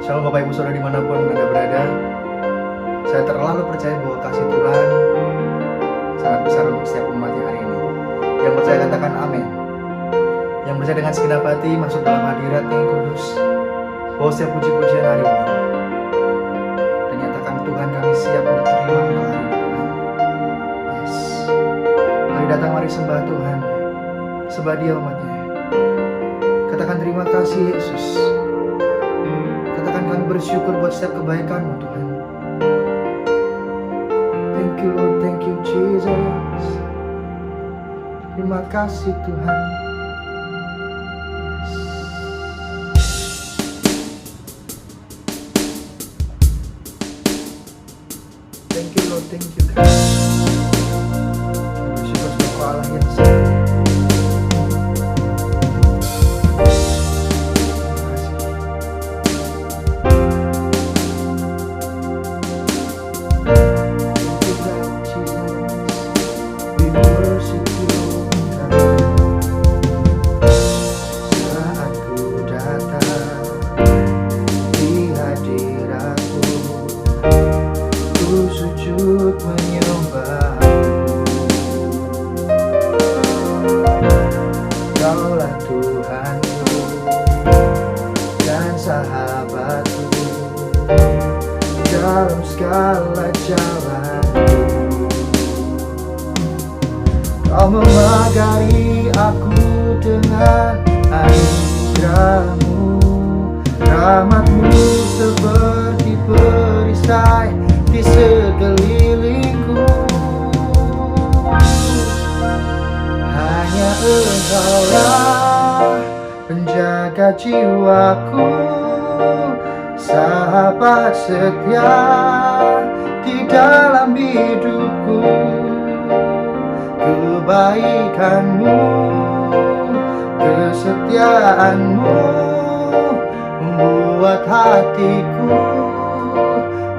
Shalom Bapak Ibu Saudara dimanapun Anda berada. Saya terlalu percaya bahwa kasih Tuhan sangat besar untuk setiap umatnya hari ini. Yang percaya katakan amin. Yang percaya dengan segenap hati masuk dalam hadirat-Nya yang kudus, bahwa setiap puji-pujian hari ini dan nyatakan Tuhan kami siap untuk terima Engkau hari ini Tuhan. Yes. Mari datang, mari sembah Tuhan, sembah Dia umatnya. Katakan terima kasih Yesus. Katakan kami bersyukur buat setiap kebaikan-Mu Tuhan. Thank you Lord, thank you Jesus. Terima kasih Tuhan. Thank you Lord, thank you God. Bersyukur sebagai Allah yang setia. Kaulah Tuhanku dan sahabatku dalam segala jalanku. Kau memagari aku dengan anugerah-Mu, rahmat-Mu seperti perisai di sekelilingku. Hanya Engkaulah penjaga jiwaku, sahabat setia di dalam hidupku. Kebaikan-Mu, kesetiaan-Mu membuat hatiku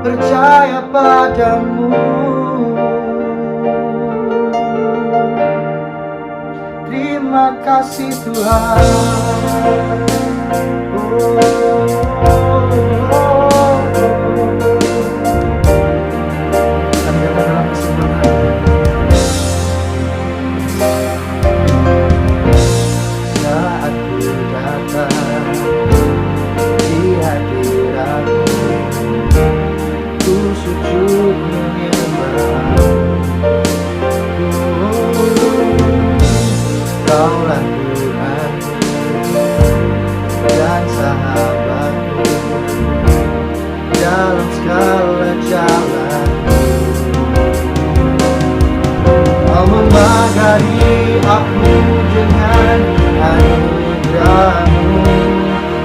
percaya padamu. Terima kasih Tuhan. Kami datang dalam kesempatan saat ku datang di hadirat-Mu, ku sujud menyembah. Kaulah Tuhanku dan sahabatku dalam segala jalanku. Kau memagari aku dengan anugerah-Mu,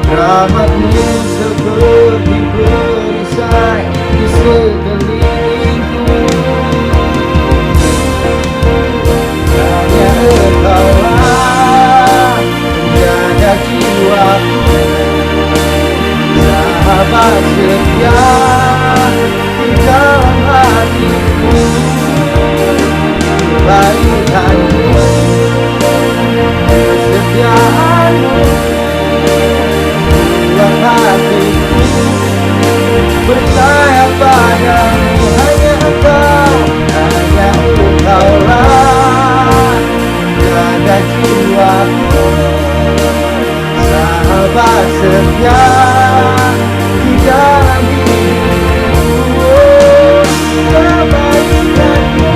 rahmat-Mu seperti perisai di sekelilingku. Hanya Engkaulah penjaga jiwaku, sahabat setia di dalam hatiku. Kebaikan-Mu, kesetiaan-Mu buat hatiku percaya padamu. Hanya Engkaulah jaga jiwaku, sahabat setia di dalam hidupku. Kebaikan-Mu,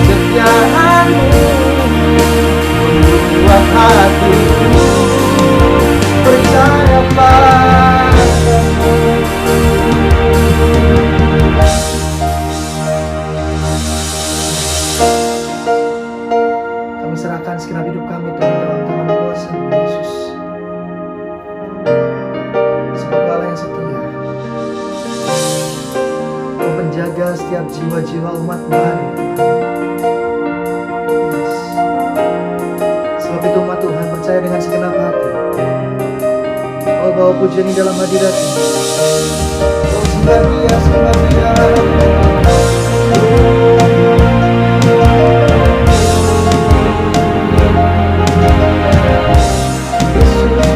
kesetiaan-Mu membuat hatiku percaya padamu. Kami serahkan segenap hidup kami Tuhan dalam tangan kuasa-Mu Yesus. Sebagai Allah yang setia, Kau menjaga setiap jiwa-jiwa umat-Mu hari ini. Yes. Sebab itu umat Tuhan percaya dengan segenap hati. Oh, bawa pujian di dalam hadirat-Mu. Oh, sembah Dia, sembah Dia. Yesus Tuhan.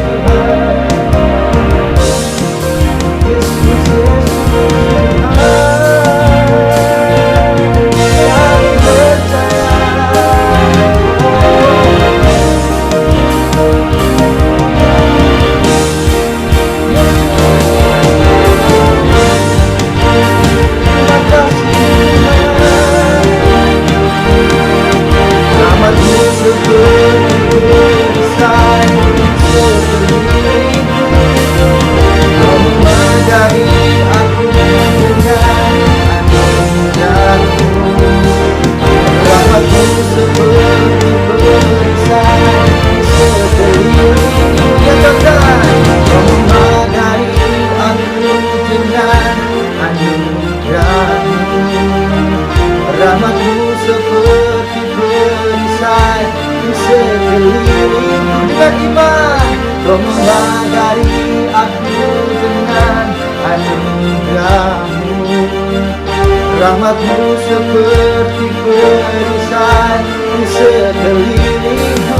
Rahmat-Mu seperti perisai di sekelilingku.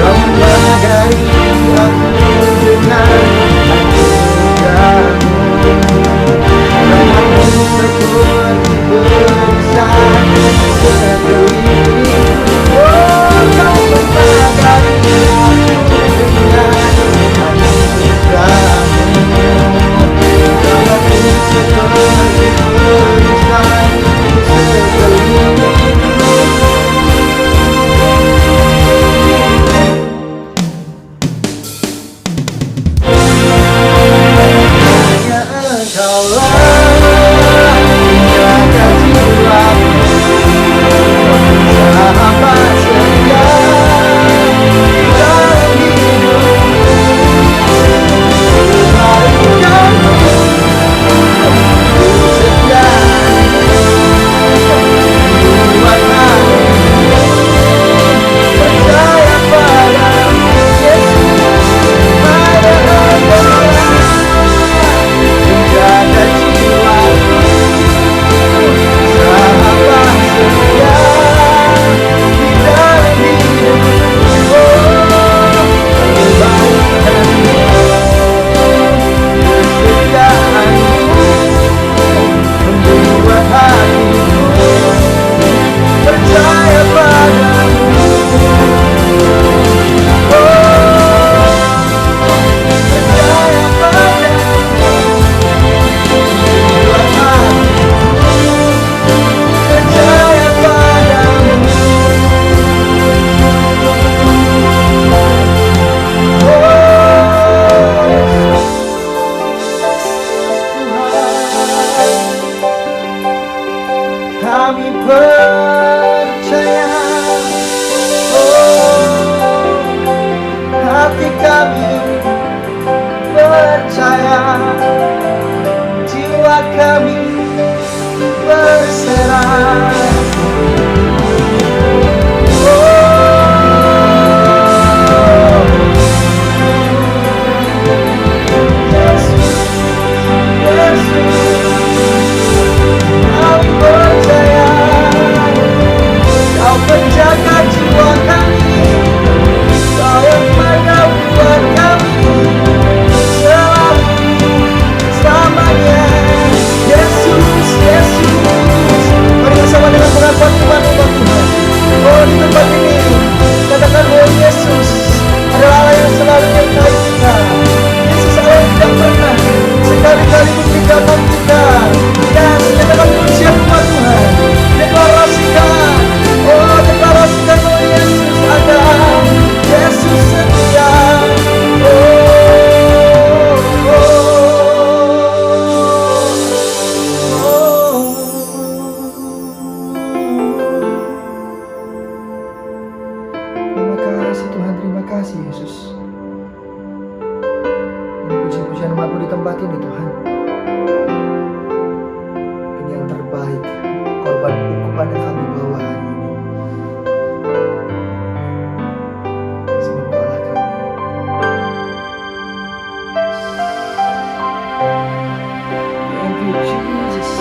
Kau membagari aku dengan anugerah-Mu. Rahmat-Mu seperti perisai di sekelilingku. Oh, Kau membagari aku dengan anugerah-Mu. Rahmat-Mu seperti perisai di sekelilingku. Hanya Engkaulah menjaga jiwaku, sahabat setia dalam hidupku. Selalu Kau setia buat aku, percaya padamu Yesus, pada Engkaulah menjaga jiwaku, sahabat setia di dalam hidupku. Oh, kebaikan-Mu, kesetiaan-Mu membuat hatiku percaya padamu. Oh, percaya padamu, membuat hatiku percaya padamu. Kami percaya, oh, hati kami percaya, jiwa kami berserah. Oh, Yesus, Yesus, kami percaya Kau penjaga jiwa kami, Kau yang merawat kami selalu selamanya. Yesus, Yesus, mari bersama dengan pengakuan iman umat Tuhan. Oh, di tempat ini katakan, oh Yesus adalah Allah yang selalu menyertai kita. Yesus Allah yang tidak pernah sekali-kali meninggalkan kita. Dan katakan pujian umat Tuhan, deklarasikan, oh deklarasikan bahwa Yesus ada, Yesus setia. Terima kasih Tuhan, terima kasih Yesus. Ini puji-pujian umat-Mu di tempat ini Tuhan. Ini yang terbaik, korban ukupan yang kami bawa hari ini. Sebab Kau Allah kami. Thank you Jesus.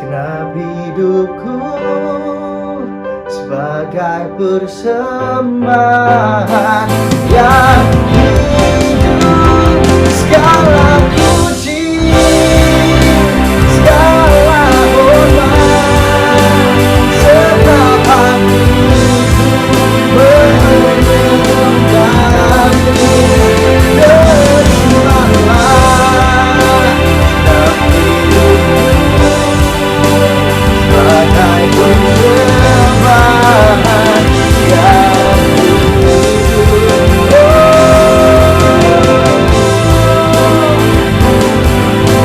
segenap hidupku sebagai persembahan yang hidup. Segala puji, segala hormat, segenap hatiku menyembahmu. Terimalah segenap hidupku sebagai persembahan yang hidup.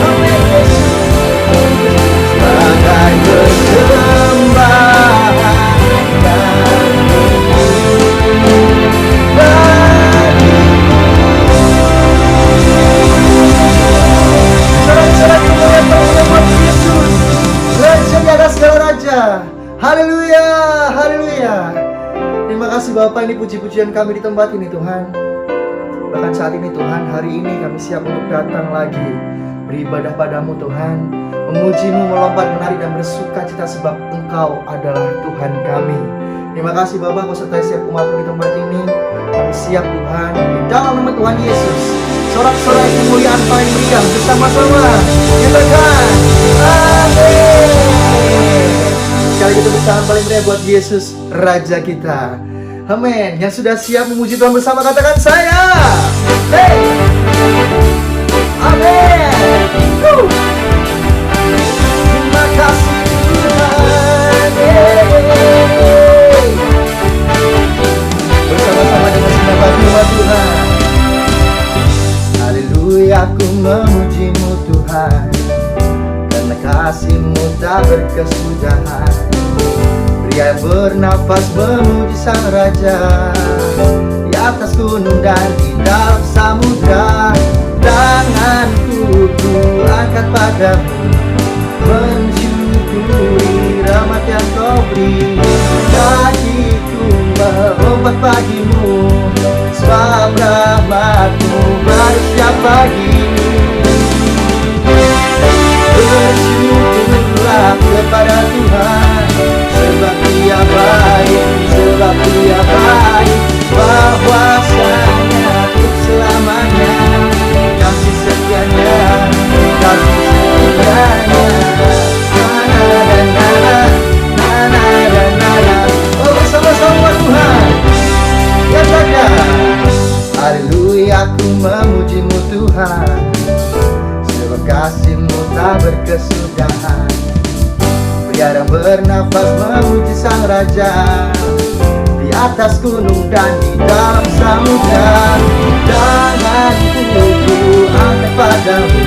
Amin Yesus, sebagai persembahan yang hidup bagimu. Sorak-sorak kemuliaan buat Yesus, Raja di atas segala raja. Haleluya, haleluya. Terima kasih Bapa, ini puji-pujian kami di tempat ini Tuhan. Bahkan saat ini Tuhan, hari ini kami siap untuk datang lagi beribadah padamu Tuhan, memujimu, melompat, menari dan bersuka cita sebab Engkau adalah Tuhan kami. Terima kasih Bapa, Kau sertai setiap umatmu di tempat ini. Kami siap Tuhan, di dalam nama Tuhan Yesus. Sorak-sorai kemuliaan paling meriah bersama-sama nyatakan amin. Sekali kita bertahan paling meriah buat Yesus Raja kita. Amin. Yang sudah siap memuji Tuhan bersama katakan saya. Hey. Amin. Terima kasih Tuhan. Bersama-sama dengan sembah firman Tuhan. Haleluya, aku memujimu Tuhan, karena kasih-Mu tak berkesudahan. Pria bernafas memuji Sang Raja, di atas gunung dan di dalam samudra. Tanganku ku angkat padamu, mensyukuri rahmat yang Kau beri. Kakiku melompat bagimu, sebab rahmat-Mu baru setiap pagi. Bersyukurlah kepada Tuhan, sebab Dia baik, sebab Dia baik. Bahwasanya untuk selamanya kasih setianya, kasih setianya. Oh, bersama-sama Tuhan katakan haleluya, aku memujimu Tuhan, sebab kasih-Mu tak berkesudahan. Pria yang bernafas memuji Sang Raja, di atas gunung dan di dalam samudra. Tanganku ku angkat padamu,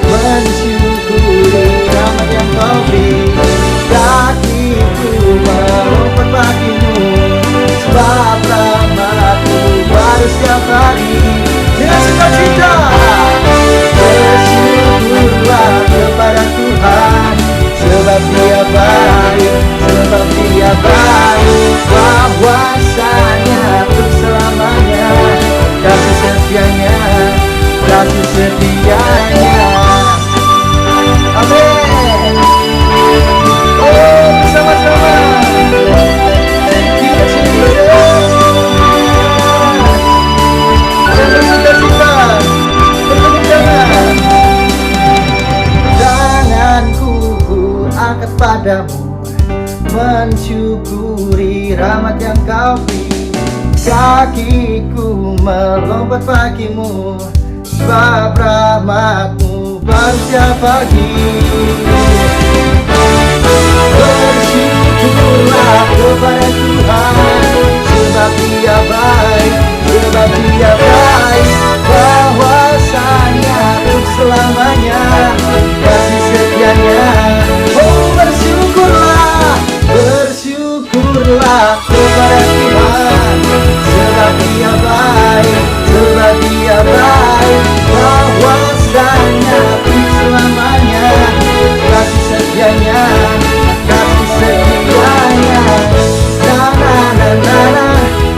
mensyukuri rahmat yang Kau beri. Kakiku melompat bagimu, sebab rahmat-Mu baru setiap hari. Dengan sukacita bersyukurlah kepada Tuhan, sebab Dia baik, sebab Dia baik. Bahwasanya untuk selamanya kasih setianya, kasih setianya. Amin. Oh, bersama-sama kita syukur dan bersuka-cita, bertepuk tangan. Tanganku angkat padamu, mensyukuri rahmat yang Kau beri. Kakiku melompat bagimu, sebab rahmat-Mu baru setiap pagi. Bersyukurlah kepada Tuhan, sebab Dia baik, sebab Dia baik. Bahwasanya untuk selamanya kasih setianya. Oh, bersyukurlah, bersyukurlah kepada Tuhan, sebab Dia baik, sebab Dia baik. Bahwasanya untuk selamanya kasih setianya, kasih setianya. Na na na na na,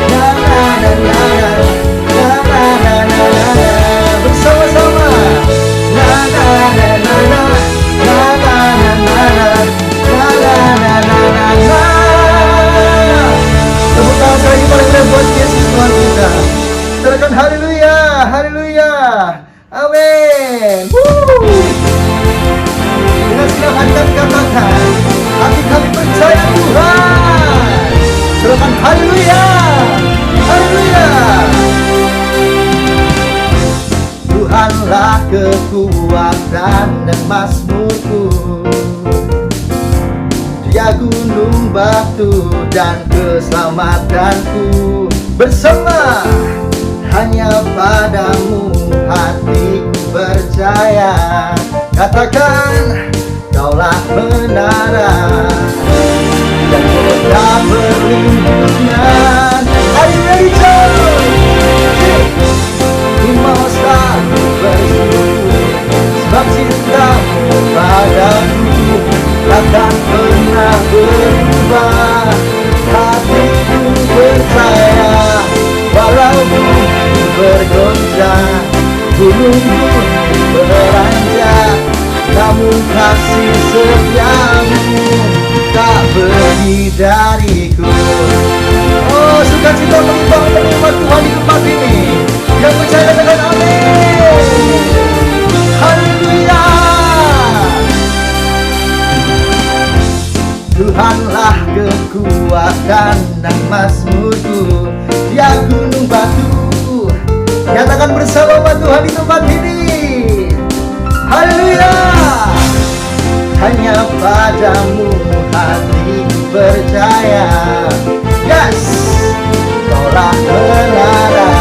na na na na na, na na na na na. Bersama-sama. Na na na na na, na na na na na. kekuatan dan mazmurku. Dia gunung batu dan keselamatanku. Bersama hanya padamu hatiku percaya. Katakan kaulah menara dan kota perlindungan. Are you ready, church? Ku mau selalu bersyukur sebab cintamu padaku takkan pernah berubah. Hatiku percaya walau bumi bergoncang, gunung-gunung beranjak, namun kasih setiamu tak pergi dariku. Oh, sukacita melimpah menerima Tuhan di tempat ini. Yang percaya dengan amin. Haleluya. Tuhanlah kekuatan dan mazmurku. Dia gunung batu. Nyatakan bersama Tuhan di tempat ini. Haleluya. Hanya padamu hatiku percaya. Yes, kaulah menara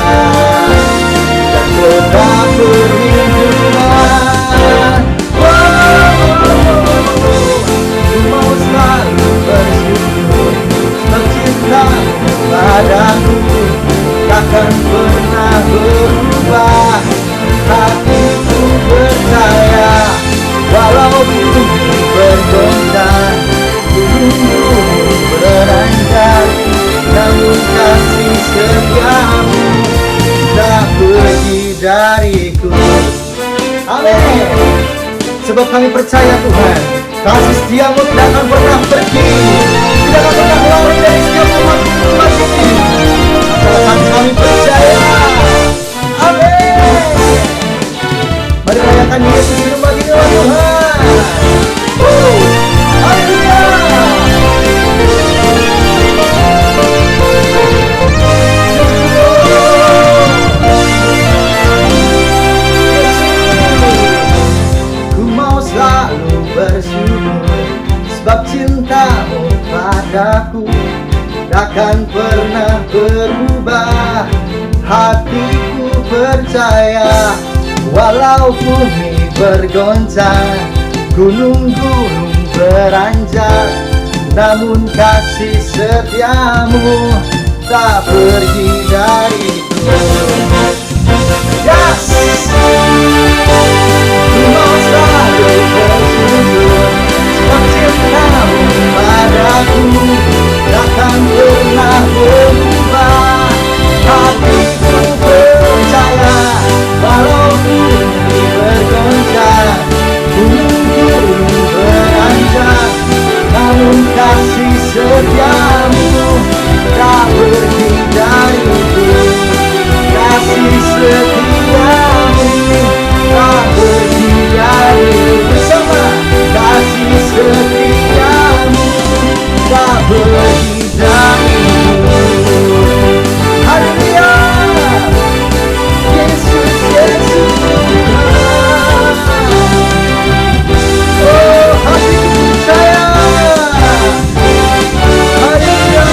dan kota perlindungan. Ku mau selalu bersyukur sebab cintamu padaku takkan pernah berubah. Hatiku percaya walau bumi bergoncang, gunung beranjak, namun kasih setiamu tak pergi dariku. Amin. Sebab kami percaya Tuhan, kasih setiamu tidak akan pernah pergi, tidak akan pernah lari dari setiap umat ini. Asalkan kami percaya. Amin. Mari rayakan Yesus di tempat ini, Tuhan. Haleluya. Ku mau selalu bersyukur sebab cintamu padaku takkan pernah berubah. Hatiku percaya walau bumi bergoncang, gunung-gunung beranjak, namun kasih setiamu tak pergi dariku. Yes, ku mau selalu bersyukur sebab cintamu padaku takkan pernah berubah. Hatiku percaya walau bumi bergoncang, gunung-gunung beranjak, namun kasih setiamu tak pergi dariku. Kasih setiamu tak pergi dariku. Bersama kasih setiamu tak pergi dariku. Haleluya. Yesus, Yesus Tuhan. Oh, hatiku percaya. Haleluya.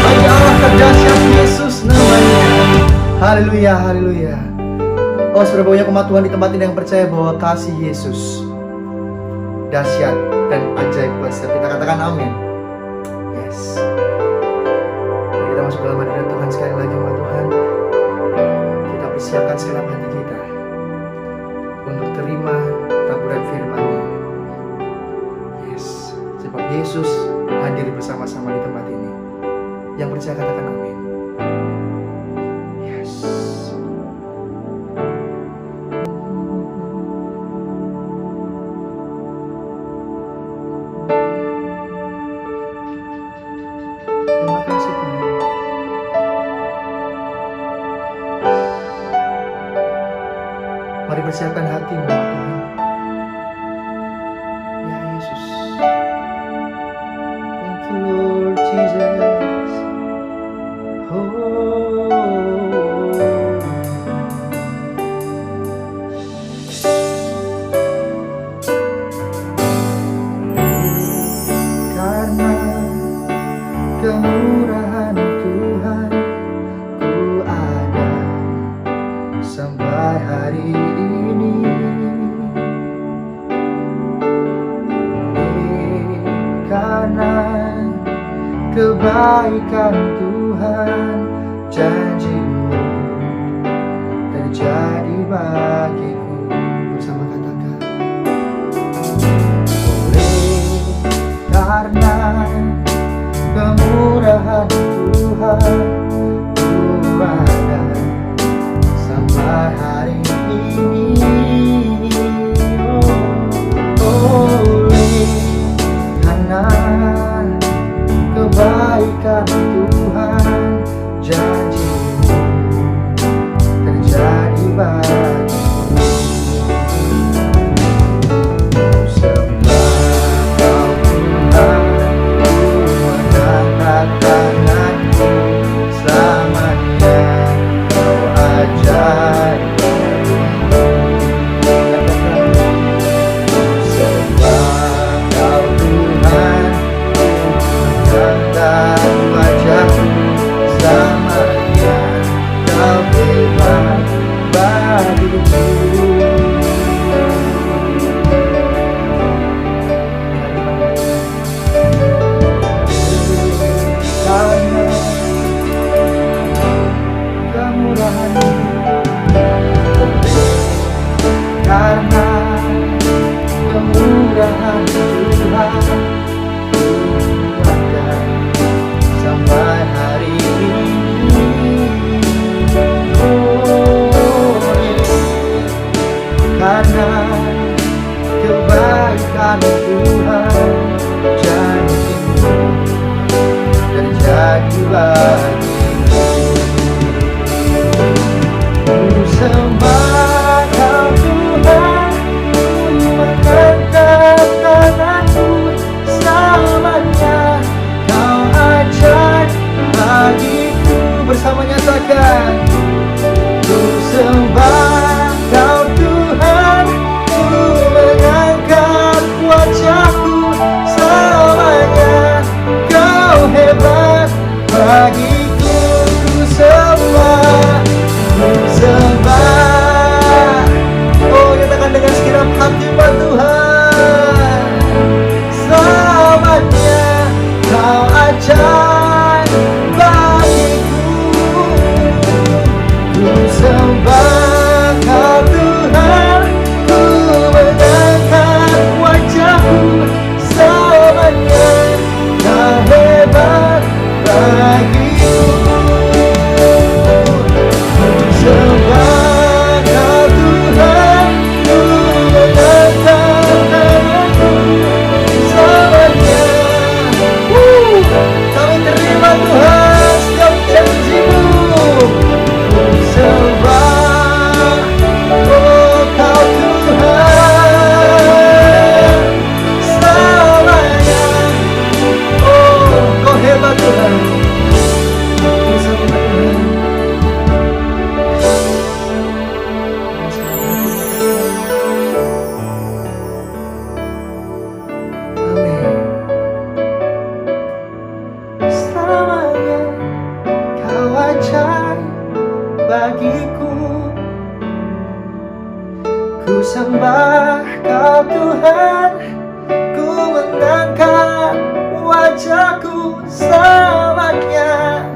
Bagi Allah terdahsyat Yesus namanya. Haleluya, haleluya. Oh, sudah banyak umat Tuhan di tempat ini yang percaya bahwa kasih Yesus dahsyat dan ajaib buat setiap kita. Katakan amin. Yes. Mari kita masuk dalam hadirat Tuhan sekali lagi, umat Tuhan. Kita persiapkan segenap hati kita untuk terima taburan firman-Nya. Yes. Sebab Yesus hadir bersama-sama di tempat ini. Yang percaya katakan amin. Yes. Terima kasih Tuhan. Mari persiapkan hatimu, Tuhan. Ya Yesus. Thank you Lord Jesus. Oh. sampai hari ini. Karena kebaikan Tuhan, janji-Mu terjadi bagiku. Bersama katakan, oleh karena kemurahan Tuhan, ku ada sampai hari ini. Oleh karena kebaikan Tuhan, janji-Mu terjadi bagiku. Sebab Kau Tuhan, mengangkat tanganku selamanya. Kau ajaib. Sebab Kau Tuhan, mengangkat wajahku selamanya. Kau hebat bagiku. Karena kemurahan-Mu, karena kemurahan Tuhan, ku ada sampai hari ini. Karena kebaikan Tuhan, janji-Mu terjadi bagiku. Ku sembah Kau Tuhan, ku mengangkat tanganku selamanya. Kau ajaib bagiku. Bersama nyatakan, ku sembah Kau Tuhan, ku mengangkat wajahku selamanya. Kau hebat bagiku. Ku sembah, ku sembah. Oh, nyatakan dengan segenap hati, Tuhan, selamanya. Kau ajaib bagiku. Ku sembah Kau Tuhan, ku mengangkat wajahku selamanya. Kau hebat bagiku. Ku sembah Kau Tuhan, ku mengangkat tanganku selamanya. Kami terima Tuhan setiap janji-Mu. Ku sembah, oh Kau Tuhan, selamanya. Oh, Kau hebat Tuhan. Ku sembah Tuhan. Amin. Selamanya Kau ajaib bagiku. Ku sembah Kau Tuhan, ku mengangkat wajahku selamanya.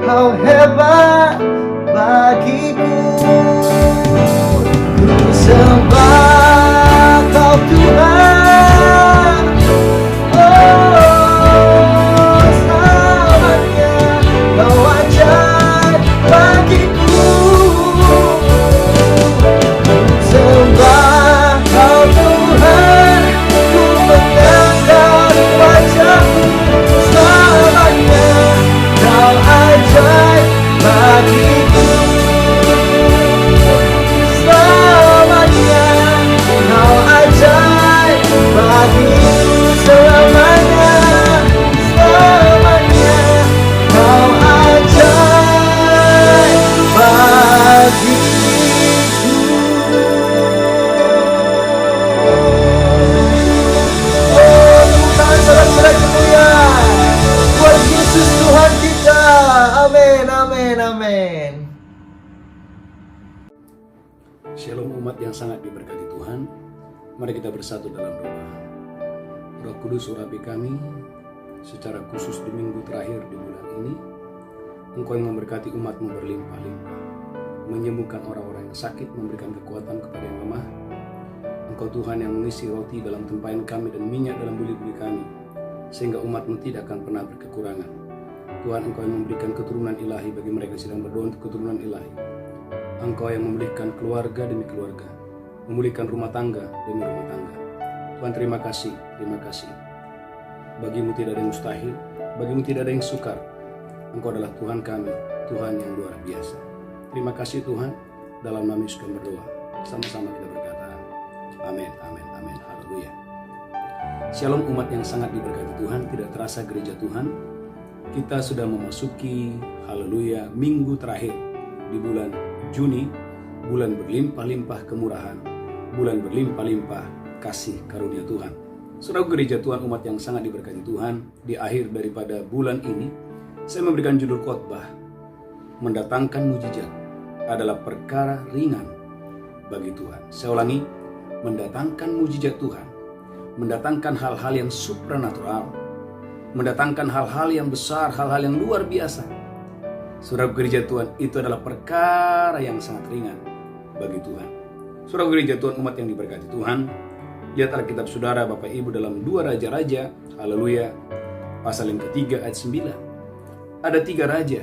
Kau hebat bagiku. Ku sembah Kau Tuhan, oh selamanya. Kau ajaib bagiku. Ku sembah Kau Tuhan, ku mengangkat wajahku selamanya. Kau ajaib bagiku. Shalom umat yang sangat diberkati Tuhan. Mari kita bersatu dalam doa. Roh Kudus urapi kami secara khusus di minggu terakhir di bulan ini. Engkau yang memberkati umat-Mu berlimpah-limpah, menyembuhkan orang-orang yang sakit, memberikan kekuatan kepada yang lemah. Engkau Tuhan yang mengisi roti dalam tempayan kami dan minyak dalam buli-buli kami, sehingga umat-Mu tidak akan pernah berkekurangan. Tuhan, Engkau yang memberikan keturunan ilahi bagi mereka yang sedang berdoa untuk keturunan ilahi. Engkau yang memulihkan keluarga demi keluarga, memulihkan rumah tangga demi rumah tangga. Tuhan, terima kasih, terima kasih. Bagimu tidak ada yang mustahil, bagimu tidak ada yang sukar. Engkau adalah Tuhan kami, Tuhan yang luar biasa. Terima kasih Tuhan, dalam nama Yesus kami berdoa. Sama-sama kita berkata, amin, amin, amin, haleluya. Shalom umat yang sangat diberkati Tuhan, tidak terasa gereja Tuhan, kita sudah memasuki, haleluya, minggu terakhir di bulan Juni, bulan berlimpah-limpah kemurahan, bulan berlimpah-limpah kasih karunia Tuhan. Saudara gereja Tuhan, umat yang sangat diberkati Tuhan, di akhir daripada bulan ini, saya memberikan judul khotbah, mendatangkan mujizat adalah perkara ringan bagi Tuhan. Saya ulangi, mendatangkan mujizat Tuhan, mendatangkan hal-hal yang supranatural, mendatangkan hal-hal yang besar, hal-hal yang luar biasa. Saudara gereja Tuhan, itu adalah perkara yang sangat ringan bagi Tuhan. Saudara gereja Tuhan, umat yang diberkati Tuhan, lihat Alkitab saudara Bapak Ibu dalam 2 Raja-Raja, haleluya, pasal yang ketiga ayat 9. Ada 3 raja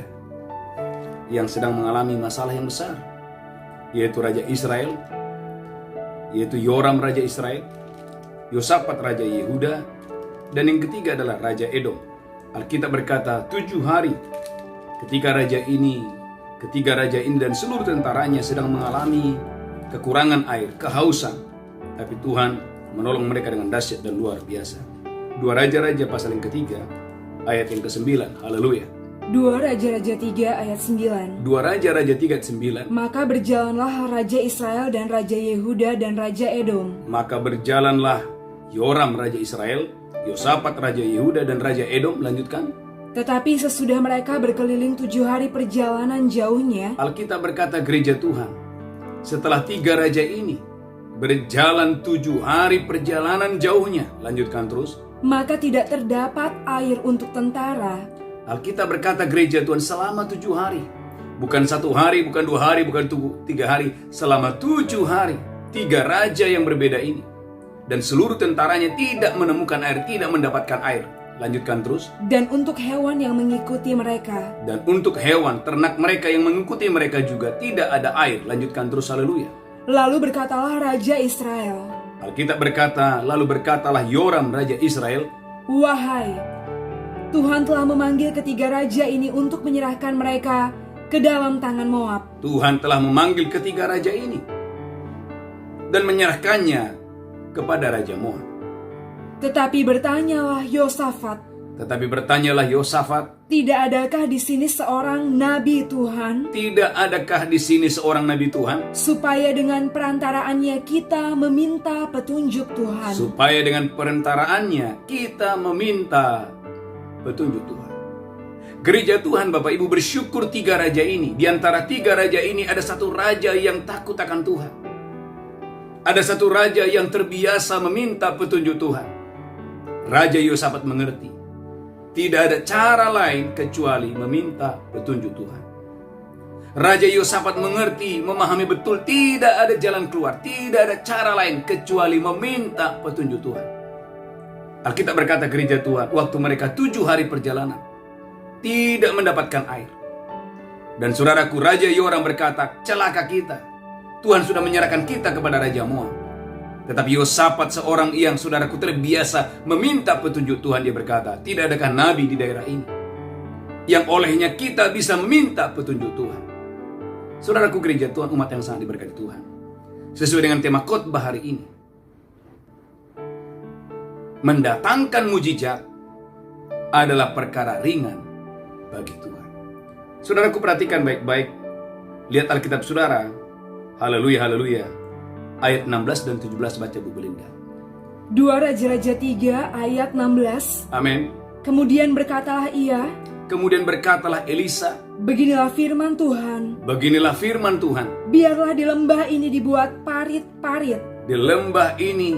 yang sedang mengalami masalah yang besar, yaitu Raja Israel, yaitu Yoram Raja Israel, Yosafat Raja Yehuda, dan yang ketiga adalah Raja Edom. Alkitab berkata 7 hari ketiga raja ini dan seluruh tentaranya sedang mengalami kekurangan air, kehausan. Tapi Tuhan menolong mereka dengan dahsyat dan luar biasa. 2 Raja-Raja pasal yang ketiga ayat yang ke-9. Haleluya. 2 Raja-Raja 3 ayat 9. 2 Raja-Raja 3 ayat 9. Maka berjalanlah Raja Israel dan Raja Yehuda dan Raja Edom. Maka berjalanlah Yoram Raja Israel, Yosafat Raja Yehuda dan Raja Edom. Lanjutkan. Tetapi sesudah mereka berkeliling 7 hari perjalanan jauhnya, Alkitab berkata gereja Tuhan, setelah 3 raja ini berjalan 7 hari perjalanan jauhnya. Lanjutkan terus. maka tidak terdapat air untuk tentara. Alkitab berkata gereja Tuhan selama 7 hari. Bukan 1 hari, bukan 2 hari, bukan 3 hari. Selama 7 hari. 3 raja yang berbeda ini. Dan seluruh tentaranya tidak menemukan air, tidak mendapatkan air. Lanjutkan terus. Dan untuk hewan yang mengikuti mereka. Dan untuk hewan, ternak mereka yang mengikuti mereka juga tidak ada air. Lanjutkan terus, haleluya. Lalu berkatalah Raja Israel. Alkitab berkata, lalu berkatalah Yoram Raja Israel, Wahai, Tuhan telah memanggil ketiga raja ini untuk menyerahkan mereka ke dalam tangan Moab. Tuhan telah memanggil ketiga raja ini dan menyerahkannya kepada Raja Moab. Tetapi bertanyalah Yosafat, tidak adakah di sini seorang nabi Tuhan? Tidak adakah di sini seorang nabi Tuhan? Supaya dengan perantaraannya kita meminta petunjuk Tuhan. Supaya dengan perantaraannya kita meminta petunjuk Tuhan. Gereja Tuhan, Bapak Ibu, bersyukur 3 raja ini. Di antara 3 raja ini ada 1 raja yang takut akan Tuhan. Ada 1 raja yang terbiasa meminta petunjuk Tuhan. Raja Yosafat mengerti, tidak ada cara lain kecuali meminta petunjuk Tuhan. Raja Yosafat mengerti, memahami betul, tidak ada jalan keluar, tidak ada cara lain kecuali meminta petunjuk Tuhan. Alkitab berkata gereja Tuhan, waktu mereka 7 hari perjalanan, tidak mendapatkan air. Dan saudaraku, Raja Yoram berkata, celaka kita, Tuhan sudah menyerahkan kita kepada Raja Moab. Tetapi Yosafat, seorang yang saudaraku terbiasa meminta petunjuk Tuhan, dia berkata, tidak adakah nabi di daerah ini yang olehnya kita bisa meminta petunjuk Tuhan? Saudaraku gereja Tuhan, umat yang sangat diberkati Tuhan, sesuai dengan tema khotbah hari ini, mendatangkan mujizat adalah perkara ringan bagi Tuhan. Saudaraku perhatikan baik-baik, lihat Alkitab saudara, haleluya, haleluya, ayat 16 dan 17, baca Bu Belinda. 2 Raja-Raja 3 ayat 16. Amin. Kemudian berkatalah ia, Kemudian berkatalah Elisa, Beginilah firman Tuhan, beginilah firman Tuhan, biarlah di lembah ini dibuat parit-parit. di lembah ini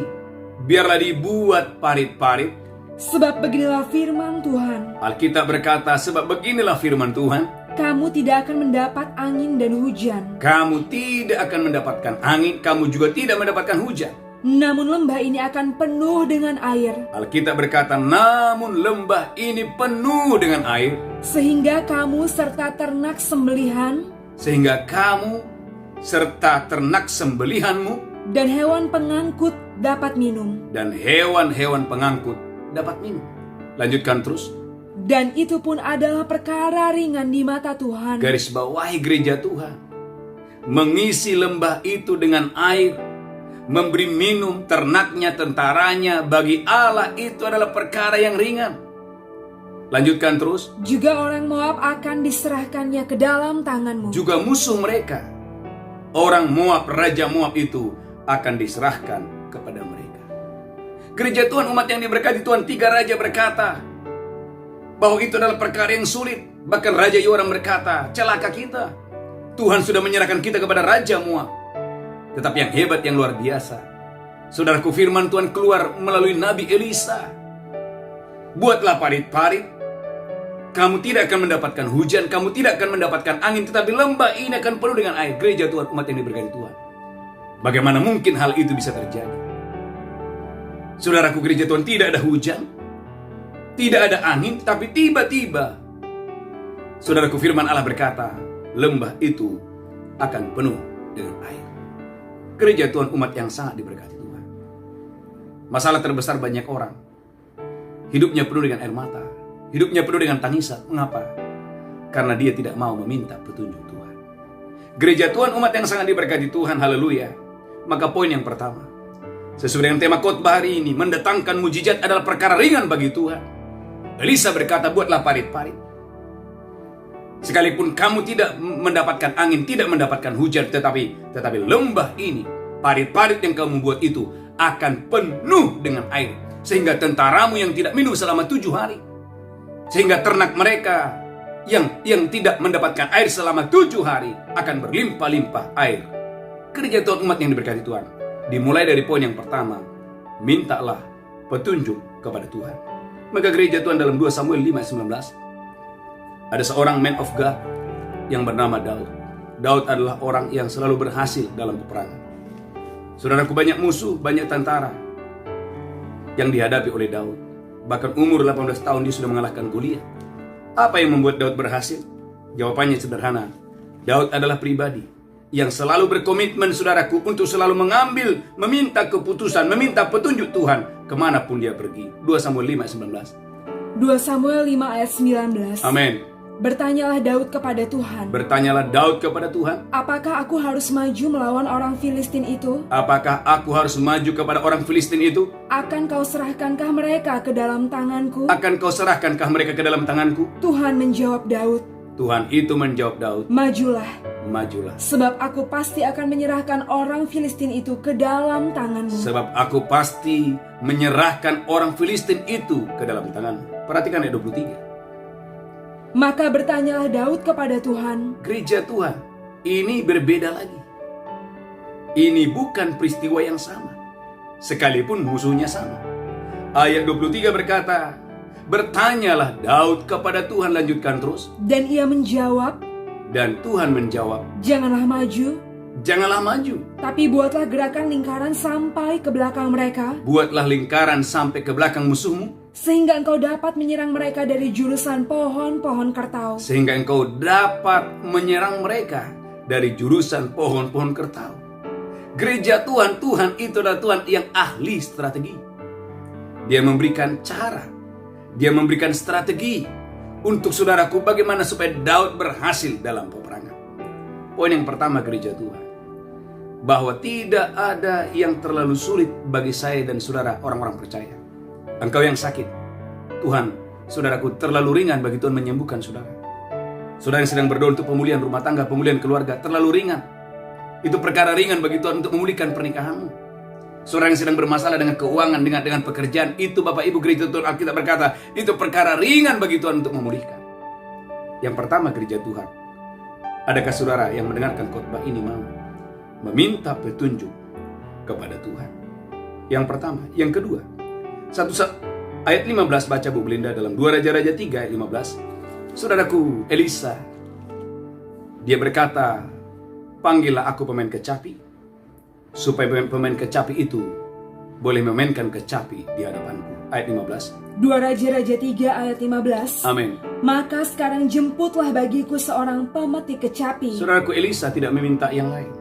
biarlah dibuat parit-parit. Sebab beginilah firman Tuhan, Alkitab berkata, sebab beginilah firman Tuhan, kamu tidak akan mendapat angin dan hujan. kamu tidak akan mendapatkan angin, kamu juga tidak mendapatkan hujan. Namun lembah ini akan penuh dengan air, Alkitab berkata, namun lembah ini penuh dengan air, sehingga kamu serta ternak sembelihan sehingga kamu serta ternak sembelihanmu dan hewan pengangkut dapat minum. dan hewan-hewan pengangkut dapat minum. Lanjutkan terus. Dan itu pun adalah perkara ringan di mata Tuhan. Garis bawahi gereja Tuhan. Mengisi lembah itu dengan air, memberi minum ternaknya, tentaranya, bagi Allah itu adalah perkara yang ringan. Lanjutkan terus. Juga orang Moab akan diserahkannya ke dalam tanganmu. Juga musuh mereka, orang Moab, Raja Moab itu akan diserahkan kepada mereka. Gereja Tuhan, umat yang diberkati Tuhan, 3 raja berkata bahwa itu adalah perkara yang sulit. Bahkan Raja Yoram berkata, celaka kita, Tuhan sudah menyerahkan kita kepada Raja Moab. Tetapi yang hebat, yang luar biasa, saudaraku, firman Tuhan keluar melalui Nabi Elisa. Buatlah parit-parit, kamu tidak akan mendapatkan hujan, kamu tidak akan mendapatkan angin, tetapi lembah ini akan penuh dengan air. Gereja Tuhan, umat yang diberkati Tuhan, bagaimana mungkin hal itu bisa terjadi? Saudaraku, gereja Tuhan, tidak ada hujan, tidak ada angin, tapi tiba-tiba, saudaraku, firman Allah berkata, lembah itu akan penuh dengan air. Gereja Tuhan, umat yang sangat diberkati Tuhan. Masalah terbesar banyak orang, hidupnya penuh dengan air mata, hidupnya penuh dengan tangisan. Mengapa? Karena dia tidak mau meminta petunjuk Tuhan. Gereja Tuhan, umat yang sangat diberkati Tuhan, haleluya. Maka poin yang pertama, sesuai dengan tema khotbah hari ini, mendatangkan mujizat adalah perkara ringan bagi Tuhan. Elisa berkata, buatlah parit-parit. Sekalipun kamu tidak mendapatkan angin, tidak mendapatkan hujan, tetapi lembah ini, parit-parit yang kamu buat itu akan penuh dengan air, sehingga tentaramu yang tidak minum selama 7 hari, sehingga ternak mereka yang tidak mendapatkan air selama 7 hari akan berlimpah-limpah air. Gereja Tuhan, umat yang diberkati Tuhan, dimulai dari poin yang pertama, mintalah petunjuk kepada Tuhan. Maka gereja Tuhan, dalam 2 Samuel 5:19, ada seorang man of God yang bernama Daud. Daud adalah orang yang selalu berhasil dalam peperangan. Saudaraku, banyak musuh, banyak tentara yang dihadapi oleh Daud. Bahkan umur 18 tahun dia sudah mengalahkan Goliat. Apa yang membuat Daud berhasil? Jawabannya sederhana. Daud adalah pribadi yang selalu berkomitmen, saudaraku, untuk selalu mengambil, meminta keputusan, meminta petunjuk Tuhan kemanapun dia pergi. 2 Samuel 5:19. 2 Samuel 5 ayat 19. Amin. Bertanyalah Daud kepada Tuhan. Bertanyalah Daud kepada Tuhan. Apakah aku harus maju melawan orang Filistin itu? Apakah aku harus maju kepada orang Filistin itu? Akan kau serahkankah mereka ke dalam tanganku? Akan kau serahkankah mereka ke dalam tanganku? Tuhan menjawab Daud, Tuhan itu menjawab Daud, majulah, majulah. sebab aku pasti akan menyerahkan orang Filistin itu ke dalam tanganmu. Sebab aku pasti menyerahkan orang Filistin itu ke dalam tanganmu. Perhatikan ayat 23. Maka bertanyalah Daud kepada Tuhan. Gereja Tuhan, ini berbeda lagi. Ini bukan peristiwa yang sama, sekalipun musuhnya sama. Ayat 23 berkata, bertanyalah Daud kepada Tuhan. Lanjutkan terus. Dan ia menjawab, dan Tuhan menjawab, janganlah maju, janganlah maju, tapi buatlah gerakan lingkaran sampai ke belakang mereka, buatlah lingkaran sampai ke belakang musuhmu, sehingga engkau dapat menyerang mereka dari jurusan pohon-pohon kertau. sehingga engkau dapat menyerang mereka dari jurusan pohon-pohon kertau. Gereja Tuhan, Tuhan itu adalah Tuhan yang ahli strategi. Dia memberikan cara, dia memberikan strategi untuk saudaraku bagaimana supaya Daud berhasil dalam peperangan. Poin yang pertama, gereja Tuhan, bahwa tidak ada yang terlalu sulit bagi saya dan saudara orang-orang percaya. Engkau yang sakit, Tuhan, saudaraku, terlalu ringan bagi Tuhan menyembuhkan saudara. Saudara yang sedang berdoa untuk pemulihan rumah tangga, pemulihan keluarga, terlalu ringan. Itu perkara ringan bagi Tuhan untuk memulihkan pernikahanmu. Saudara yang sedang bermasalah dengan keuangan, dengan pekerjaan, itu Bapak Ibu gereja Tuhan, Alkitab berkata, itu perkara ringan bagi Tuhan untuk memulihkan. Yang pertama, gereja Tuhan, adakah saudara yang mendengarkan khotbah ini mau meminta petunjuk kepada Tuhan? Yang pertama. Yang kedua, ayat 15 baca Bu Belinda dalam 2 Raja-Raja 3 ayat 15. Saudaraku Elisa, dia berkata, panggillah aku pemain kecapi, supaya pemain kecapi itu boleh memainkan kecapi di hadapanku. Ayat 15. 2 Raja-Raja 3 ayat 15. Amin. Maka sekarang jemputlah bagiku seorang pemetik kecapi. Saudaraku, Elisa tidak meminta yang lain.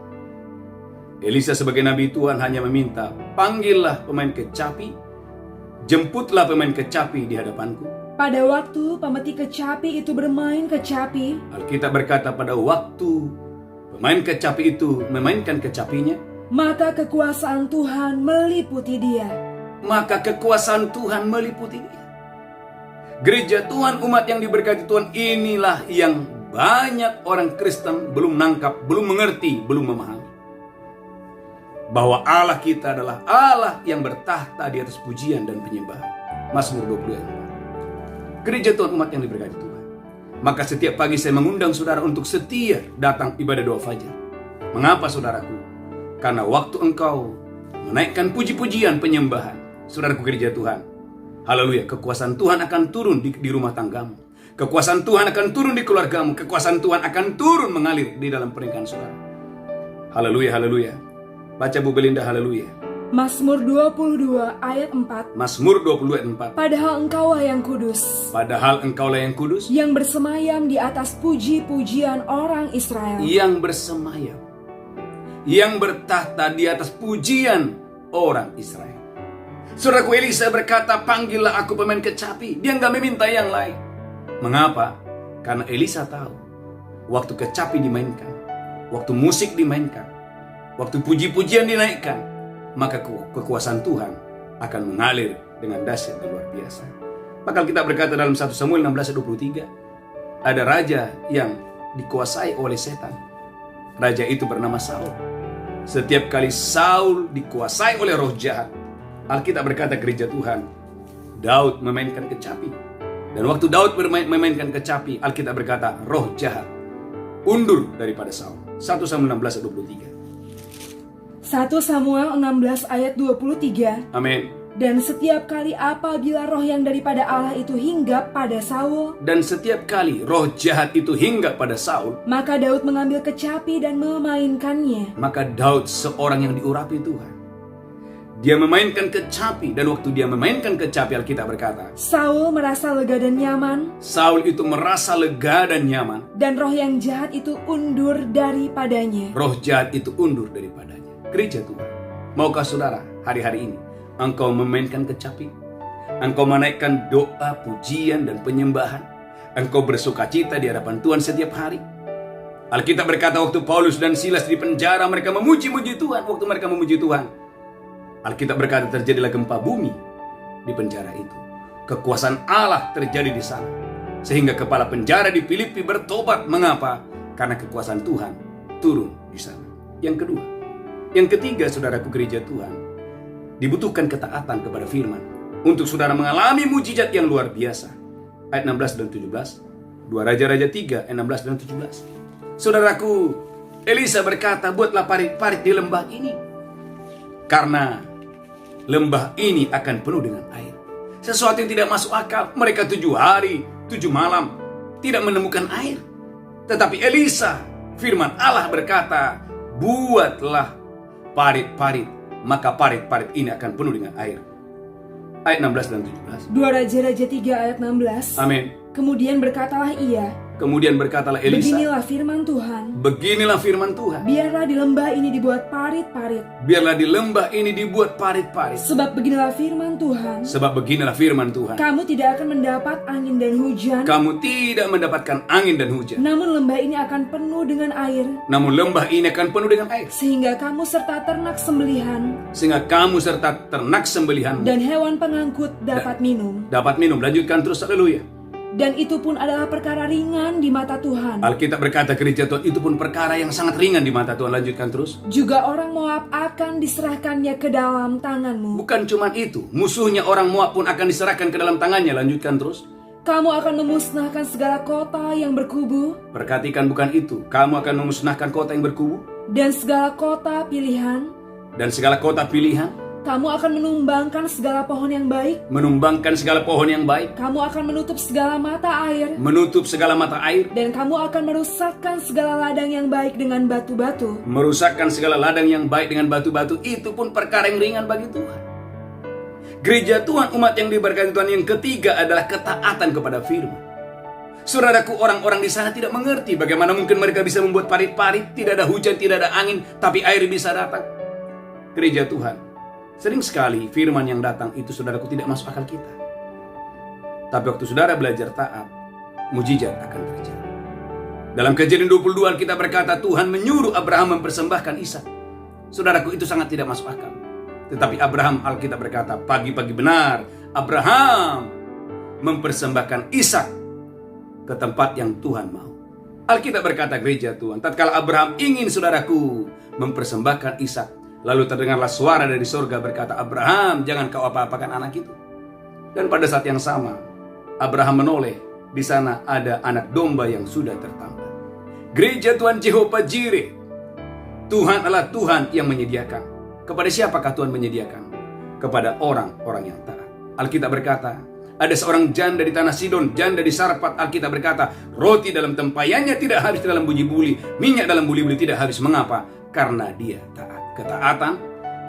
Elisa sebagai nabi Tuhan hanya meminta, panggillah pemain kecapi, jemputlah pemain kecapi di hadapanku. Pada waktu pemetik kecapi itu bermain kecapi, Alkitab berkata pada waktu pemain kecapi itu memainkan kecapinya, maka kekuasaan Tuhan meliputi dia. maka kekuasaan Tuhan meliputi dia. Gereja Tuhan, umat yang diberkati Tuhan, inilah yang banyak orang Kristen belum nangkap, belum mengerti, belum memahami. Bahwa Allah kita adalah Allah yang bertahta di atas pujian dan penyembahan. Mazmur 24. Gereja Tuhan, umat yang diberkati Tuhan. Maka setiap pagi saya mengundang saudara untuk setia datang ibadah doa fajar. Mengapa saudaraku? Karena waktu engkau menaikkan puji-pujian penyembahan, saudaraku gereja Tuhan, haleluya, kekuasaan Tuhan akan turun di rumah tanggamu. Kekuasaan Tuhan akan turun di keluargamu. Kekuasaan Tuhan akan turun mengalir di dalam pernikahan saudara. Haleluya, haleluya. Baca Bu Belinda, haleluya. Mazmur 22 ayat 4. Mazmur 22 ayat 4. Padahal engkaulah yang kudus, Padahal engkaulah yang kudus, yang bersemayam di atas puji-pujian orang Israel. yang bersemayam, yang bertahta di atas pujian orang Israel. Saudaraku, Elisa berkata, panggillah aku pemain kecapi. Dia nggak meminta yang lain. Mengapa? Karena Elisa tahu, waktu kecapi dimainkan, waktu musik dimainkan, waktu puji-pujian dinaikkan, maka kekuasaan Tuhan akan mengalir dengan dahsyat dan luar biasa. Maka kita berkata dalam 1 Samuel 16:23, ada raja yang dikuasai oleh setan. Raja itu bernama Saul. Setiap kali Saul dikuasai oleh roh jahat, Alkitab berkata gereja Tuhan, Daud memainkan kecapi. Dan waktu Daud memainkan kecapi, Alkitab berkata roh jahat undur daripada Saul. 1 Samuel 16:23. 1 Samuel 16 ayat 23. Amin. Dan setiap kali apabila roh yang daripada Allah itu hinggap pada Saul, Dan setiap kali roh jahat itu hinggap pada Saul, maka Daud mengambil kecapi dan memainkannya. maka Daud seorang yang diurapi Tuhan. Dia memainkan kecapi, dan waktu dia memainkan kecapi, Alkitab berkata, Saul merasa lega dan nyaman, Saul itu merasa lega dan nyaman. dan roh yang jahat itu undur daripadanya. Roh jahat itu undur daripadanya. Gereja Tuhan, maukah saudara hari-hari ini engkau memainkan kecapi? Engkau menaikkan doa, pujian, dan penyembahan. Engkau bersukacita di hadapan Tuhan setiap hari. Alkitab berkata waktu Paulus dan Silas di penjara, mereka memuji-muji Tuhan. Waktu mereka memuji Tuhan, Alkitab berkata terjadilah gempa bumi di penjara itu. Kekuasaan Allah terjadi di sana. Sehingga kepala penjara di Filipi bertobat. Mengapa? Karena kekuasaan Tuhan turun di sana. Yang kedua. Yang ketiga, saudaraku gereja Tuhan, dibutuhkan ketaatan kepada firman untuk saudara mengalami mujizat yang luar biasa. Ayat 16 dan 17. 2 Raja-Raja 3 ayat 16 dan 17. Saudaraku, Elisa berkata, buatlah parit-parit di lembah ini, karena lembah ini akan penuh dengan air. Sesuatu yang tidak masuk akal. Mereka 7 hari 7 malam tidak menemukan air. Tetapi Elisa, firman Allah berkata, buatlah parit-parit, maka parit-parit ini akan penuh dengan air. Ayat 16 dan 17. 2 Raja-Raja 3 ayat 16. Amin. Kemudian berkatalah ia, Kemudian berkatalah Elisa, beginilah firman Tuhan, beginilah firman Tuhan, biarlah di lembah ini dibuat parit-parit. biarlah di lembah ini dibuat parit-parit. Sebab beginilah firman Tuhan, Sebab beginilah firman Tuhan, kamu tidak akan mendapat angin dan hujan, kamu tidak mendapatkan angin dan hujan, namun lembah ini akan penuh dengan air, namun lembah ini akan penuh dengan air, sehingga kamu serta ternak sembelihan sehingga kamu serta ternak sembelihanmu dan hewan pengangkut dapat minum. dapat minum. Lanjutkan terus, haleluya. Dan itu pun adalah perkara ringan di mata Tuhan. Alkitab berkata gereja Tuhan, itu pun perkara yang sangat ringan di mata Tuhan. Lanjutkan terus. Juga orang Moab akan diserahkannya ke dalam tanganmu. Bukan cuma itu, musuhnya orang Moab pun akan diserahkan ke dalam tangannya. Lanjutkan terus. kamu akan memusnahkan segala kota yang berkubu, Perhatikan, bukan itu. Kamu akan memusnahkan kota yang berkubu dan segala kota pilihan. dan segala kota pilihan. Kamu akan menumbangkan segala pohon yang baik. Menumbangkan segala pohon yang baik. Kamu akan menutup segala mata air. Menutup segala mata air. Dan kamu akan merusakkan segala ladang yang baik dengan batu-batu. Merusakkan segala ladang yang baik dengan batu-batu. Itu pun perkara yang ringan bagi Tuhan. Gereja Tuhan, umat yang diberkati Tuhan, yang ketiga adalah ketaatan kepada firman. Saudaraku, orang-orang di sana tidak mengerti bagaimana mungkin mereka bisa membuat parit-parit. Tidak ada hujan, tidak ada angin, tapi air bisa datang. Gereja Tuhan, sering sekali firman yang datang itu, saudaraku, tidak masuk akal kita. Tapi waktu saudara belajar taat, mujizat akan terjadi. Dalam Kejadian 22 Alkitab berkata Tuhan menyuruh Abraham mempersembahkan Ishak. Saudaraku, itu sangat tidak masuk akal. Tetapi Abraham, Alkitab berkata, pagi-pagi benar Abraham mempersembahkan Ishak ke tempat yang Tuhan mau. Alkitab berkata, gereja Tuhan, tatkala Abraham ingin, saudaraku, mempersembahkan Ishak, lalu terdengarlah suara dari surga berkata, Abraham, jangan kau apa-apakan anak itu. Dan pada saat yang sama, Abraham menoleh. Di sana ada anak domba yang sudah tertambat. Gereja Tuhan, Jehovah Jireh, Tuhan adalah Tuhan yang menyediakan. Kepada siapakah Tuhan menyediakan? Kepada orang-orang yang taat. Alkitab berkata, ada seorang janda di tanah Sidon, janda di Sarpat. Alkitab berkata, roti dalam tempayannya tidak habis dalam buli-buli, minyak dalam buli-buli tidak habis. Mengapa? Karena dia taat. Ketaatan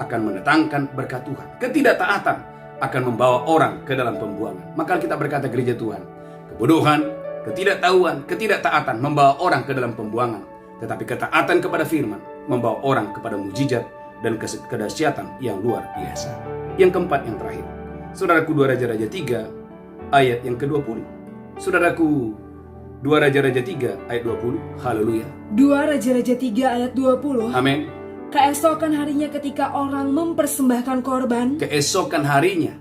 akan mendatangkan berkat Tuhan. Ketidaktaatan akan membawa orang ke dalam pembuangan. Maka kita berkata, gereja Tuhan, kebodohan, ketidaktahuan, ketidaktaatan membawa orang ke dalam pembuangan. Tetapi ketaatan kepada firman membawa orang kepada mujizat dan kedahsyatan yang luar biasa. Yang keempat, yang terakhir, saudaraku, 2 Raja-Raja 3 ayat yang ke-20. Saudaraku, 2 Raja-Raja 3 ayat 20. Haleluya. 2 Raja-Raja 3 ayat 20. Amin. Keesokan harinya ketika orang mempersembahkan korban, Keesokan harinya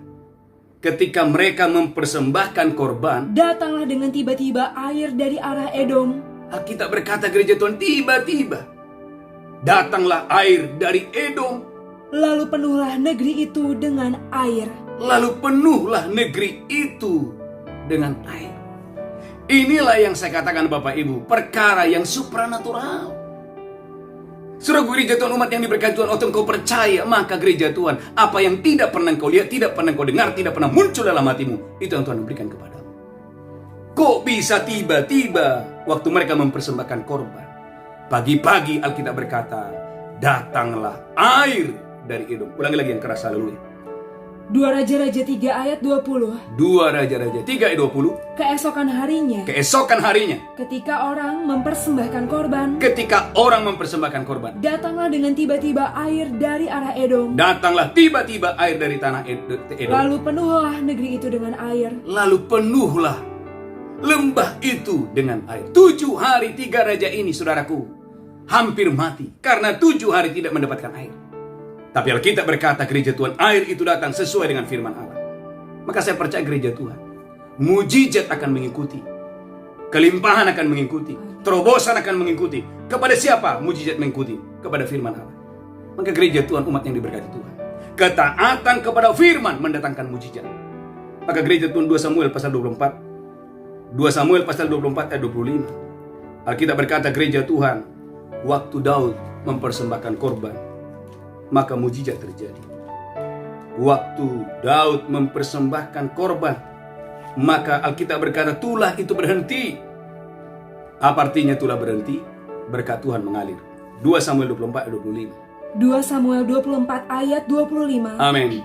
ketika mereka mempersembahkan korban, datanglah dengan tiba-tiba air dari arah Edom. Alkitab berkata, gereja Tuhan, tiba-tiba datanglah air dari Edom. Lalu penuhlah negeri itu dengan air. Lalu penuhlah negeri itu dengan air. Inilah yang saya katakan, Bapak Ibu, perkara yang supranatural. Saudara gereja Tuhan, umat yang diberkati Tuhan, waktu engkau percaya, maka gereja Tuhan, apa yang tidak pernah engkau lihat, tidak pernah engkau dengar, tidak pernah muncul dalam hatimu, itu yang Tuhan berikan kepadamu. Kok bisa tiba-tiba waktu mereka mempersembahkan korban, pagi-pagi Alkitab berkata, datanglah air dari Edom. Ulangi lagi yang keras, haleluya. 2 Raja-Raja 3 ayat 20. 2 Raja-Raja 3 ayat 20. Keesokan harinya, Keesokan harinya, ketika orang mempersembahkan korban, ketika orang mempersembahkan korban, datanglah dengan tiba-tiba air dari arah Edom. datanglah tiba-tiba air dari tanah Edom. Lalu penuhlah negeri itu dengan air. Lalu penuhlah lembah itu dengan air. 7 hari 3 raja ini, saudaraku, hampir mati karena 7 hari tidak mendapatkan air. Tapi Alkitab berkata, gereja Tuhan, air itu datang sesuai dengan firman Allah. Maka saya percaya, gereja Tuhan, mujizat akan mengikuti, kelimpahan akan mengikuti, terobosan akan mengikuti. Kepada siapa mujizat mengikuti? Kepada firman Allah. Maka gereja Tuhan, umat yang diberkati Tuhan, ketaatan kepada firman mendatangkan mujizat. Maka gereja Tuhan, 2 Samuel pasal 24, 2 Samuel pasal 24 ayat 25. Alkitab berkata, gereja Tuhan, waktu Daud mempersembahkan korban, maka mujizat terjadi. Waktu Daud mempersembahkan korban, maka Alkitab berkata, tulah itu berhenti. Apa artinya tulah berhenti? Berkat Tuhan mengalir. 2 Samuel 24 ayat 25. 2 Samuel 24 ayat 25. Amin.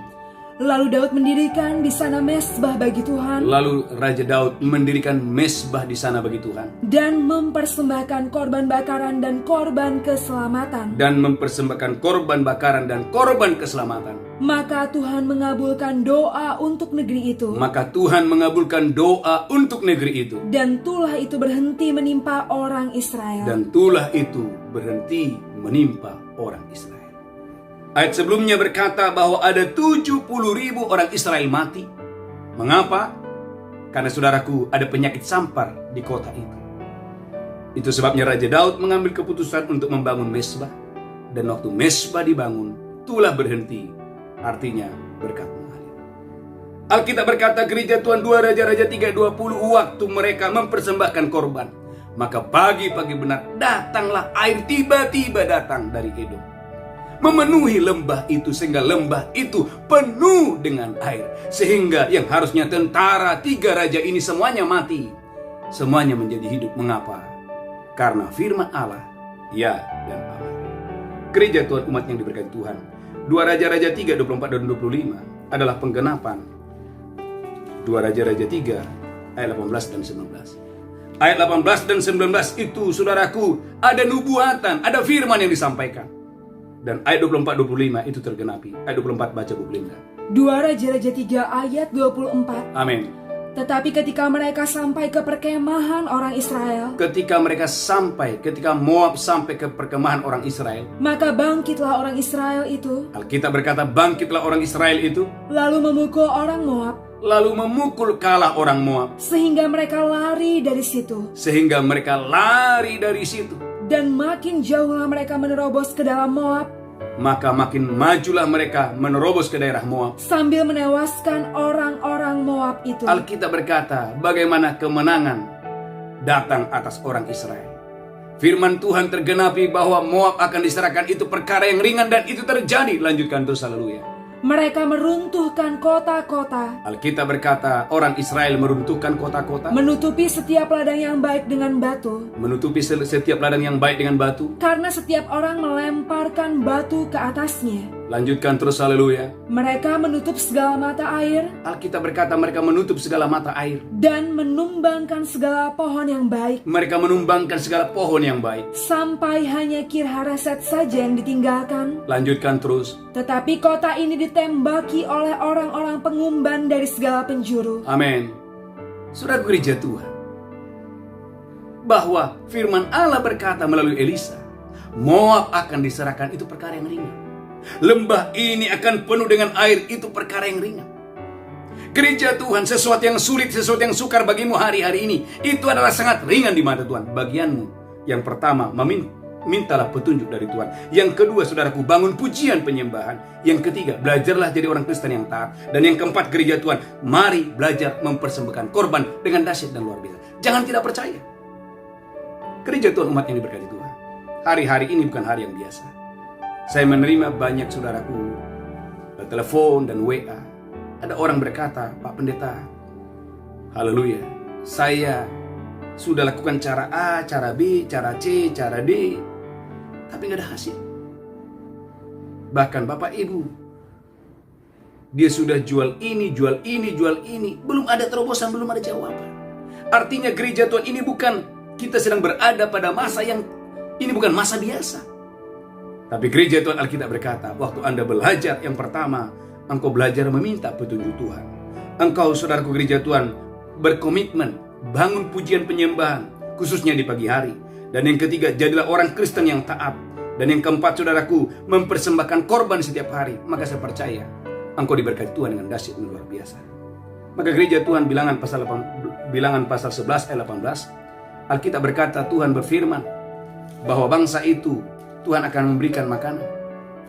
Lalu Daud mendirikan di sana mezbah bagi Tuhan. Lalu Raja Daud mendirikan mezbah di sana bagi Tuhan. Dan mempersembahkan korban bakaran dan korban keselamatan. Dan mempersembahkan korban bakaran dan korban keselamatan. Maka Tuhan mengabulkan doa untuk negeri itu. Maka Tuhan mengabulkan doa untuk negeri itu. Dan tulah itu berhenti menimpa orang Israel. Dan tulah itu berhenti menimpa orang Israel. Ayat sebelumnya berkata bahwa ada 70.000 orang Israel mati. Mengapa? Karena saudaraku, ada penyakit sampar di kota itu. Itu sebabnya Raja Daud mengambil keputusan untuk membangun mezbah. Dan waktu mezbah dibangun, tulah berhenti. Artinya berkat mengalir. Alkitab berkata gereja Tuhan 2 Raja-Raja 3:20, waktu mereka mempersembahkan korban, maka pagi-pagi benar datanglah air, tiba-tiba datang dari Edom, memenuhi lembah itu sehingga lembah itu penuh dengan air, sehingga yang harusnya tentara 3 raja ini semuanya mati, semuanya menjadi hidup. Mengapa? Karena firman Allah ya dan amin. Gereja Tuhan, umat yang diberkati Tuhan, 2 Raja-Raja 3:24 dan 25 adalah penggenapan 2 Raja-Raja 3 ayat 18 dan 19. Ayat 18 dan 19 itu, saudaraku, ada nubuatan, ada firman yang disampaikan. Dan ayat 24-25 itu tergenapi. Ayat 24 baca Bu Belinda. 2 Raja-Raja 3 ayat 24. Amin. Tetapi ketika mereka sampai ke perkemahan orang Israel, Ketika Moab sampai ke perkemahan orang Israel, maka bangkitlah orang Israel itu, Alkitab berkata bangkitlah orang Israel itu, lalu memukul orang Moab, lalu memukul kalah orang Moab, sehingga mereka lari dari situ. Dan makin jauhlah mereka menerobos ke dalam Moab, maka makin majulah mereka menerobos ke daerah Moab, sambil menewaskan orang-orang Moab itu. Alkitab berkata bagaimana kemenangan datang atas orang Israel. Firman Tuhan tergenapi bahwa Moab akan diserahkan, itu perkara yang ringan dan itu terjadi. Lanjutkan terus, haleluya. Mereka meruntuhkan kota-kota, Alkitab berkata orang Israel meruntuhkan kota-kota, menutupi setiap ladang yang baik dengan batu, karena setiap orang melemparkan batu ke atasnya. Lanjutkan terus, haleluya. Mereka menutup segala mata air, Alkitab berkata mereka menutup segala mata air, dan menumbangkan segala pohon yang baik, sampai hanya Kir-Hareset saja yang ditinggalkan. Lanjutkan terus. Tetapi kota ini ditembaki oleh orang-orang pengumban dari segala penjuru. Amin. Saudara gereja Tuhan, bahwa firman Allah berkata melalui Elisa, Moab akan diserahkan, itu perkara yang ringan. Lembah ini akan penuh dengan air, itu perkara yang ringan. Gereja Tuhan, sesuatu yang sulit, sesuatu yang sukar bagimu hari-hari ini, itu adalah sangat ringan di mata Tuhan. Bagianmu yang pertama, mintalah petunjuk dari Tuhan. Yang kedua, saudaraku, bangun pujian penyembahan. Yang ketiga, belajarlah jadi orang Kristen yang taat. Dan yang keempat, gereja Tuhan, mari belajar mempersembahkan korban dengan dahsyat dan luar biasa. Jangan tidak percaya. Gereja Tuhan, umat yang diberkati Tuhan, hari-hari ini bukan hari yang biasa. Saya menerima banyak saudaraku telepon dan WA. Ada orang berkata, Pak Pendeta, haleluya, saya sudah lakukan cara A, cara B, cara C, cara D, tapi nggak ada hasil. Bahkan Bapak Ibu, dia sudah jual ini, belum ada terobosan, belum ada jawaban. Artinya gereja Tuhan ini bukan, kita sedang berada pada masa yang, ini bukan masa biasa. Tapi gereja Tuhan, Alkitab berkata, waktu Anda belajar, yang pertama, engkau belajar meminta petunjuk Tuhan. Engkau, saudaraku gereja Tuhan, berkomitmen, bangun pujian penyembahan, khususnya di pagi hari. Dan yang ketiga, jadilah orang Kristen yang taat. Dan yang keempat, saudaraku, mempersembahkan korban setiap hari. Maka saya percaya, engkau diberkati Tuhan dengan dahsyat dan luar biasa. Maka gereja Tuhan, bilangan pasal 11 ayat 18, Alkitab berkata, Tuhan berfirman, bahwa bangsa itu Tuhan akan memberikan makanan.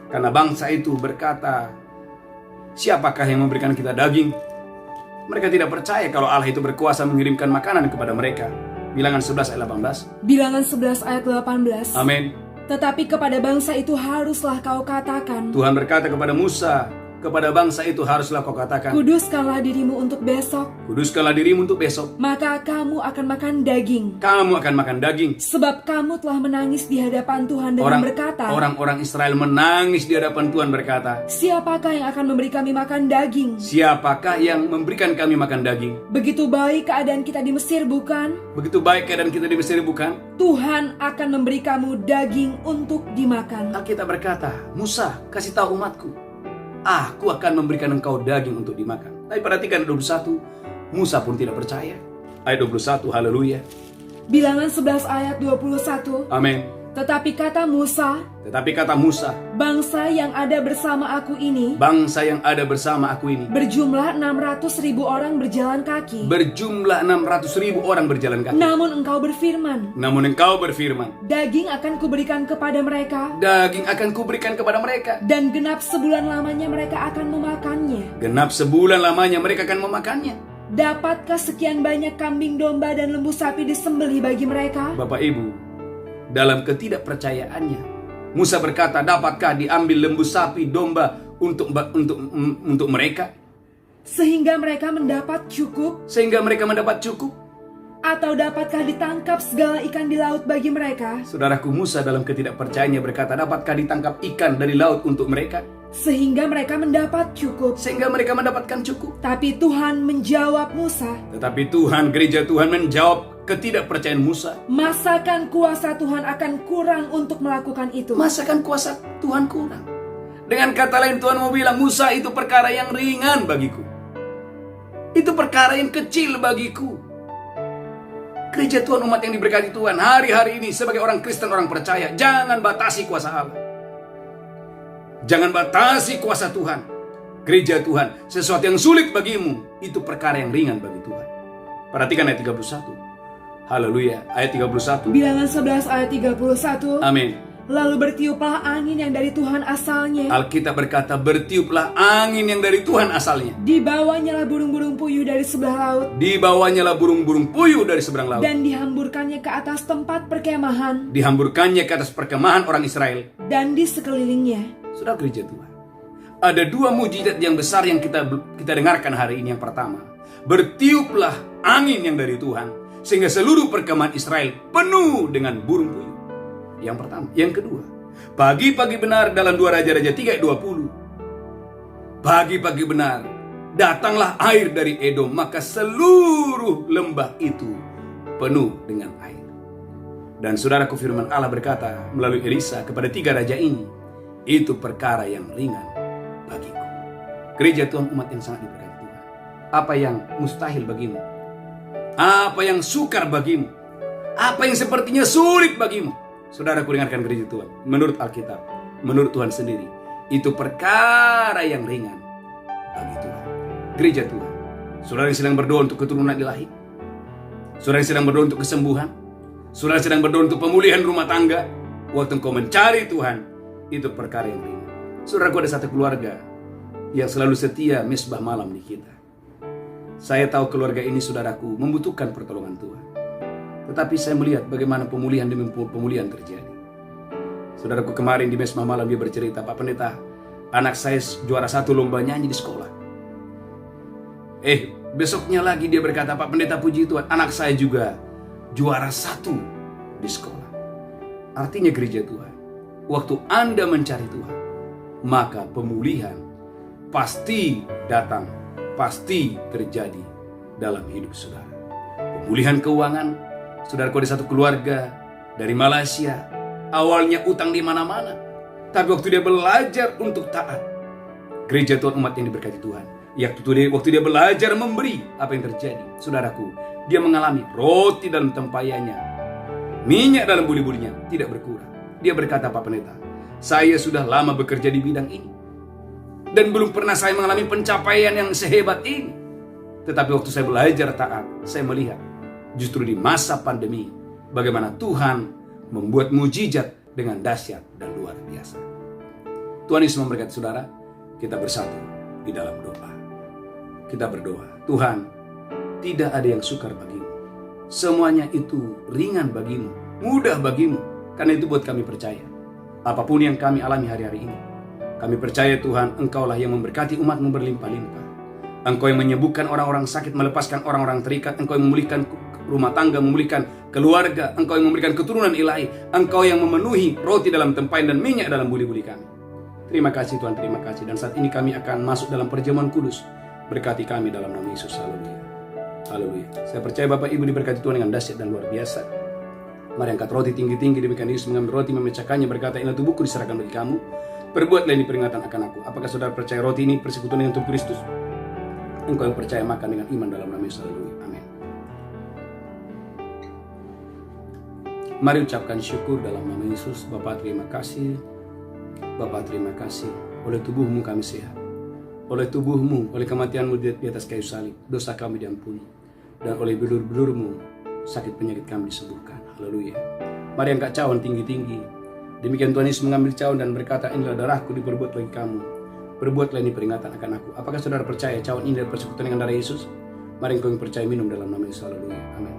Karena bangsa itu berkata, siapakah yang memberikan kita daging? Mereka tidak percaya kalau Allah itu berkuasa mengirimkan makanan kepada mereka. Bilangan 11 ayat 18. Bilangan 11 ayat 18. Amin. Tetapi kepada bangsa itu haruslah kau katakan. Tuhan berkata kepada Musa, kepada bangsa itu haruslah kau katakan, kuduskanlah dirimu untuk besok. Kuduskanlah dirimu untuk besok. Maka kamu akan makan daging. Kamu akan makan daging. Sebab kamu telah menangis di hadapan Tuhan dengan berkata. Orang-orang Israel menangis di hadapan Tuhan berkata, siapakah yang akan memberi kami makan daging? Siapakah yang memberikan kami makan daging? Begitu baik keadaan kita di Mesir, bukan? Begitu baik keadaan kita di Mesir, bukan? Tuhan akan memberi kamu daging untuk dimakan. Alkitab berkata, Musa, kasih tahu umatku, aku akan memberikan engkau daging untuk dimakan. Tapi perhatikan 21, Musa pun tidak percaya. Ayat 21, haleluya. Bilangan 11 ayat 21. Amin. Tetapi kata Musa, bangsa yang ada bersama aku ini berjumlah 600.000 orang berjalan kaki. Namun engkau berfirman, daging akan kuberikan kepada mereka, dan genap sebulan lamanya mereka akan memakannya. Dapatkah sekian banyak kambing domba dan lembu sapi disembelih bagi mereka? Bapak Ibu, dalam ketidakpercayaannya, Musa berkata, dapatkah diambil lembu sapi domba untuk mereka? Sehingga mereka mendapat cukup? Atau dapatkah ditangkap segala ikan di laut bagi mereka? Saudaraku, Musa dalam ketidakpercayaannya berkata, dapatkah ditangkap ikan dari laut untuk mereka? Sehingga mereka mendapat cukup. mendapatkan cukup. Tapi Tuhan menjawab Musa. Gereja Tuhan menjawab ketidakpercayaan Musa. Masakan kuasa Tuhan akan kurang untuk melakukan itu? Dengan kata lain, Tuhan mau bilang, Musa, itu perkara yang ringan bagiku. Itu perkara yang kecil bagiku. Gereja Tuhan, umat yang diberkati Tuhan, hari-hari ini sebagai orang Kristen, orang percaya, jangan batasi kuasa Allah. Jangan batasi kuasa Tuhan. Gereja Tuhan, sesuatu yang sulit bagimu, itu perkara yang ringan bagi Tuhan. Perhatikan ayat 31. Haleluya, ayat 31. Bilangan 11 ayat 31. Amin. Lalu bertiuplah angin yang dari Tuhan asalnya. Alkitab berkata, bertiuplah angin yang dari Tuhan asalnya. Dibawanyalah burung-burung puyuh dari sebelah laut. Dan dihamburkannya ke atas tempat perkemahan. Orang Israel. Dan di sekelilingnya. Saudara gereja Tuhan, ada dua mujizat yang besar yang kita dengarkan hari ini. Yang pertama, bertiuplah angin yang dari Tuhan, sehingga seluruh perkemahan Israel penuh dengan burung puyuh. Yang pertama. Yang kedua, pagi-pagi benar dalam 2 Raja-Raja 3 ayat 20. Pagi-pagi benar datanglah air dari Edom, maka seluruh lembah itu penuh dengan air. Dan saudaraku, firman Allah berkata melalui Elisa kepada 3 raja ini, itu perkara yang ringan bagiku. Gereja Tuhan, umat yang sangat diberkati Tuhan, apa yang mustahil bagimu? Apa yang sukar bagimu? Apa yang sepertinya sulit bagimu? Saudaraku, dengarkan gereja Tuhan. Menurut Alkitab, menurut Tuhan sendiri, itu perkara yang ringan bagi Tuhan. Gereja Tuhan, saudara yang sedang berdoa untuk keturunan ilahi, saudara yang sedang berdoa untuk kesembuhan, saudara yang sedang berdoa untuk pemulihan rumah tangga, waktu engkau mencari Tuhan, itu perkara yang ringan. Saudaraku, ada satu keluarga yang selalu setia mesbah malam di kita. Saya tahu keluarga ini, saudaraku, membutuhkan pertolongan Tuhan. Tetapi saya melihat bagaimana pemulihan demi pemulihan terjadi. Saudaraku, kemarin di mesbah malam dia bercerita, Pak Pendeta, anak saya juara 1 lomba nyanyi di sekolah. Besoknya lagi dia berkata, Pak Pendeta, puji Tuhan, anak saya juga juara 1 di sekolah. Artinya gereja Tuhan, waktu Anda mencari Tuhan, maka pemulihan pasti datang, pasti terjadi dalam hidup saudara. Pemulihan keuangan. Saudaraku, ada satu keluarga dari Malaysia, awalnya utang di mana-mana, tapi waktu dia belajar untuk taat, gereja Tuhan, umat yang diberkati Tuhan, waktu dia belajar memberi, apa yang terjadi? Saudaraku, dia mengalami roti dalam tempayannya, minyak dalam buli-bulinya tidak berkurang. Dia berkata, Pak Pendeta, saya sudah lama bekerja di bidang ini, dan belum pernah saya mengalami pencapaian yang sehebat ini. Tetapi waktu saya belajar taat, saya melihat justru di masa pandemi, bagaimana Tuhan membuat mujizat dengan dahsyat dan luar biasa. Tuhan Yesus memberkati saudara. Kita bersatu di dalam doa. Kita berdoa, Tuhan, tidak ada yang sukar bagimu. Semuanya itu ringan bagimu, mudah bagimu. Karena itu buat kami percaya, apapun yang kami alami hari-hari ini, kami percaya Tuhan, Engkaulah yang memberkati umat-Mu berlimpah-limpah. Engkau yang menyembuhkan orang-orang sakit, melepaskan orang-orang terikat. Engkau yang memulihkan rumah tangga, memulihkan keluarga. Engkau yang memberikan keturunan ilahi. Engkau yang memenuhi roti dalam tempayan dan minyak dalam buli-buli kami. Terima kasih Tuhan, terima kasih. Dan saat ini kami akan masuk dalam perjamuan kudus. Berkati kami dalam nama Yesus. Haleluya. Haleluya. Saya percaya Bapak Ibu diberkati Tuhan dengan dahsyat dan luar biasa. Mari angkat roti tinggi-tinggi. Demikian Yesus mengambil roti, memecahkannya, berkata, inilah tubuhku diserahkan bagi kamu. Perbuatlah ini peringatan akan aku. Apakah saudara percaya roti ini persekutuan dengan tubuh Kristus? Engkau yang percaya makan dengan iman dalam nama Yesus. Haleluya. Amin. Mari ucapkan syukur dalam nama Yesus. Bapa, terima kasih. Bapa, terima kasih. Oleh tubuh-Mu kami sehat. Oleh tubuh-Mu, oleh kematian-Mu di atas kayu salib, dosa kami diampuni. Dan oleh bilur-bilur-Mu, sakit penyakit kami disembuhkan. Haleluya. Mari angkat cawan tinggi-tinggi. Demikian Tuhan Yesus mengambil cawan dan berkata, inilah darahku diperbuat bagi kamu. Perbuatlah ini peringatan akan aku. Apakah saudara percaya cawan ini adalah persekutuan dengan darah Yesus? Mari engkau yang percaya minum dalam nama Yesus. Haleluya. Amin.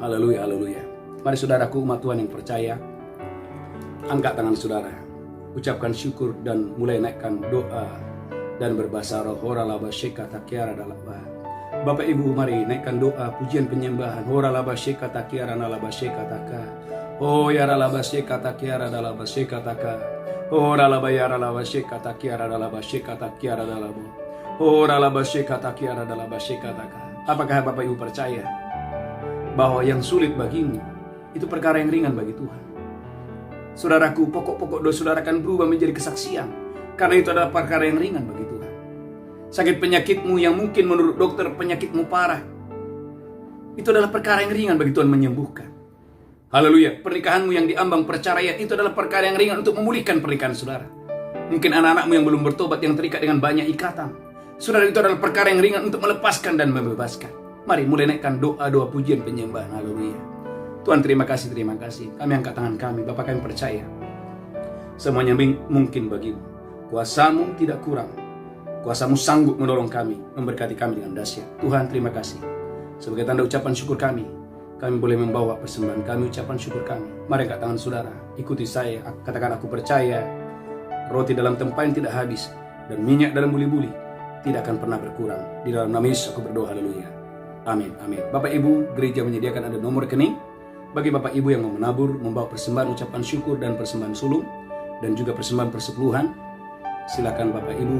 Haleluya, haleluya. Mari saudaraku umat Tuhan yang percaya, angkat tangan saudara, ucapkan syukur dan mulai naikkan doa dan berbahasa roh. Hora laba sheka takiara dalaba. Bapak Ibu, mari naikkan doa pujian penyembahan. Hora laba sheka takiara dalaba sheka taka. Oh ya laba sheka takiara dalaba sheka taka. Hora laba ya laba sheka takiara dalaba sheka takiara dalaba. Hora laba sheka takiara dalaba sheka taka. Apakah Bapak Ibu percaya bahwa yang sulit bagimu itu perkara yang ringan bagi Tuhan? Saudaraku, pokok-pokok dosa saudara akan berubah menjadi kesaksian, karena itu adalah perkara yang ringan bagi Tuhan. Sakit penyakitmu yang mungkin menurut dokter penyakitmu parah, itu adalah perkara yang ringan bagi Tuhan menyembuhkan. Haleluya. Pernikahanmu yang diambang perceraian, itu adalah perkara yang ringan untuk memulihkan pernikahan saudara. Mungkin anak-anakmu yang belum bertobat, yang terikat dengan banyak ikatan, saudara, itu adalah perkara yang ringan untuk melepaskan dan membebaskan. Mari mulai naikkan doa-doa pujian penyembahan. Haleluya. Tuhan, terima kasih, terima kasih. Kami angkat tangan kami. Bapak, kami percaya semuanya mungkin bagimu. Kuasamu tidak kurang. Kuasamu sanggup menolong kami, memberkati kami dengan dahsyat. Tuhan, terima kasih. Sebagai tanda ucapan syukur kami boleh membawa persembahan kami, ucapan syukur kami. Mari angkat tangan saudara, ikuti saya. Katakan, aku percaya roti dalam tempayan tidak habis, dan minyak dalam buli-buli tidak akan pernah berkurang. Di dalam nama Yesus aku berdoa. Haleluya. Amin, amin. Bapak Ibu, gereja menyediakan ada nomor rekening bagi Bapak Ibu yang mau menabur, membawa persembahan ucapan syukur dan persembahan sulung, dan juga persembahan persepuluhan. Silakan Bapak Ibu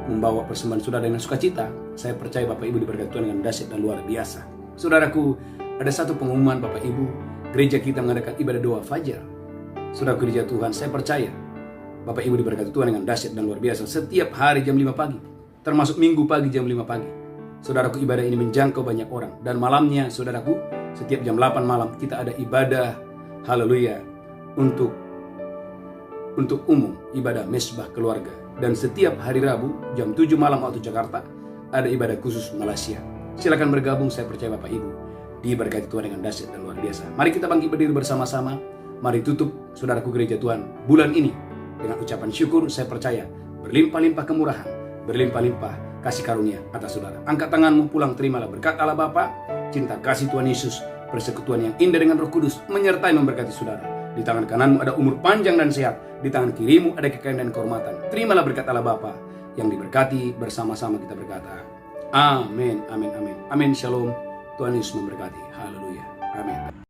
membawa persembahan saudara dengan sukacita. Saya percaya Bapak Ibu diberkati Tuhan dengan dahsyat dan luar biasa. Saudaraku, ada satu pengumuman Bapak Ibu. Gereja kita mengadakan ibadah doa fajar. Saudara gereja Tuhan, saya percaya Bapak Ibu diberkati Tuhan dengan dahsyat dan luar biasa. Setiap hari jam 5 pagi, termasuk Minggu pagi jam 5 pagi. Saudaraku, ibadah ini menjangkau banyak orang. Dan malamnya, saudaraku, setiap jam 8 malam kita ada ibadah, haleluya, untuk umum, ibadah mesbah keluarga. Dan setiap hari Rabu jam 7 malam waktu Jakarta ada ibadah khusus Malaysia. Silakan bergabung, saya percaya Bapak Ibu diberkati Tuhan dengan dahsyat dan luar biasa. Mari kita bangkit berdiri bersama-sama. Mari tutup, saudaraku gereja Tuhan, bulan ini dengan ucapan syukur. Saya percaya berlimpah-limpah kemurahan, berlimpah-limpah kasih karunia atas saudara. Angkat tanganmu, pulang terimalah berkat Allah Bapa, cinta kasih Tuhan Yesus, persekutuan yang indah dengan Roh Kudus menyertai memberkati saudara. Di tangan kananmu ada umur panjang dan sehat, di tangan kirimu ada kekayaan dan kehormatan. Terimalah berkat Allah Bapa yang diberkati. Bersama-sama kita berkata, amin, amin, amin, amin. Shalom. Tuhan Yesus memberkati. Haleluya. Amin.